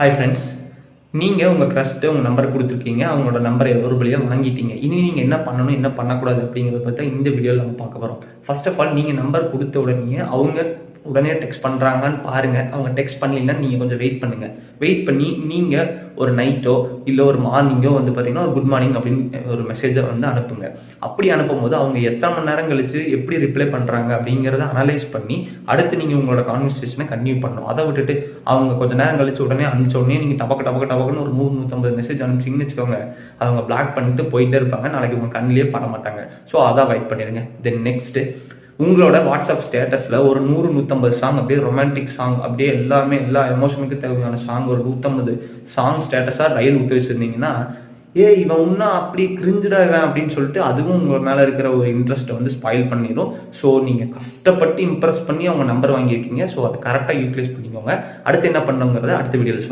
Hi friends, நீங்கள் உங்கள் க்ரஷ்ட்டு உங்கள் நம்பர் கொடுத்துருக்கீங்க. அவங்களோட நம்பரை ஒரு வழியாக வாங்கிட்டீங்க. இனி நீங்கள் என்ன பண்ணணும், என்ன பண்ணக்கூடாது அப்படிங்கிறத பற்றி இந்த வீடியோவில் நம்ம பார்க்க போகிறோம். ஃபர்ஸ்ட் ஆஃப் ஆல், நீங்கள் நம்பர் கொடுத்த உடனே அவங்க உடனே டெக்ஸ்ட் பண்ணுறாங்கன்னு பாருங்கள். அவங்க டெக்ஸ்ட் பண்ணலைன்னா நீங்கள் கொஞ்சம் வெயிட் பண்ணுங்கள். வெயிட் பண்ணி நீங்கள் ஒரு நைட்டோ இல்லை ஒரு மார்னிங்கோ வந்து பார்த்தீங்கன்னா ஒரு குட் மார்னிங் அப்படின்னு ஒரு மெசேஜை வந்து அனுப்புங்க. அப்படி அனுப்பும்போது அவங்க எத்தனை மணி நேரம் கழிச்சு எப்படி ரிப்ளை பண்ணுறாங்க அப்படிங்கிறத அனலைஸ் பண்ணி அடுத்து நீங்கள் உங்களோட கான்வர்சேஷனை கன்டினியூ பண்ணணும். அதை விட்டுட்டு அவங்க கொஞ்சம் நேரம் கழிச்சு உடனே அனுப்பிச்ச உடனே நீங்கள் டபக்குன்னு ஒரு 150 மெசேஜ் அனுப்பிச்சிங்கன்னு வச்சுக்கோங்க. அவங்க பிளாக் பண்ணிட்டு போயிட்டே இருப்பாங்க. நாளைக்கு உங்கள் கண்ணிலே பண்ண மாட்டாங்க. ஸோ அதை அவாய்ட் பண்ணிடுங்க. தென் நெக்ஸ்ட்டு, உங்களோட வாட்ஸ்அப் ஸ்டேட்டஸில் ஒரு 100-150 சாங் அப்படியே ரொமான்டிக் சாங் அப்படியே எல்லா எமோஷனுக்கு தேவையான சாங் ஒரு 150 சாங் ஸ்டேட்டஸாக ரயில் விட்டு வச்சுருந்தீங்கன்னா, இவன் இன்னும் அப்படி கிரிஞ்சிடாவேன் அப்படின்னு சொல்லிட்டு அதுவும் உங்கள் மேலே இருக்கிற ஒரு இன்ட்ரெஸ்ட்டை வந்து ஸ்பாயில் பண்ணிடும். ஸோ நீங்கள் கஷ்டப்பட்டு இம்ப்ரெஸ் பண்ணி அவங்க நம்பர் வாங்கியிருக்கீங்க. ஸோ அதை கரெக்டாக யூட்டிலைஸ் பண்ணிக்கோங்க. அடுத்து என்ன பண்ணுங்கிறத அடுத்த வீடியோவில்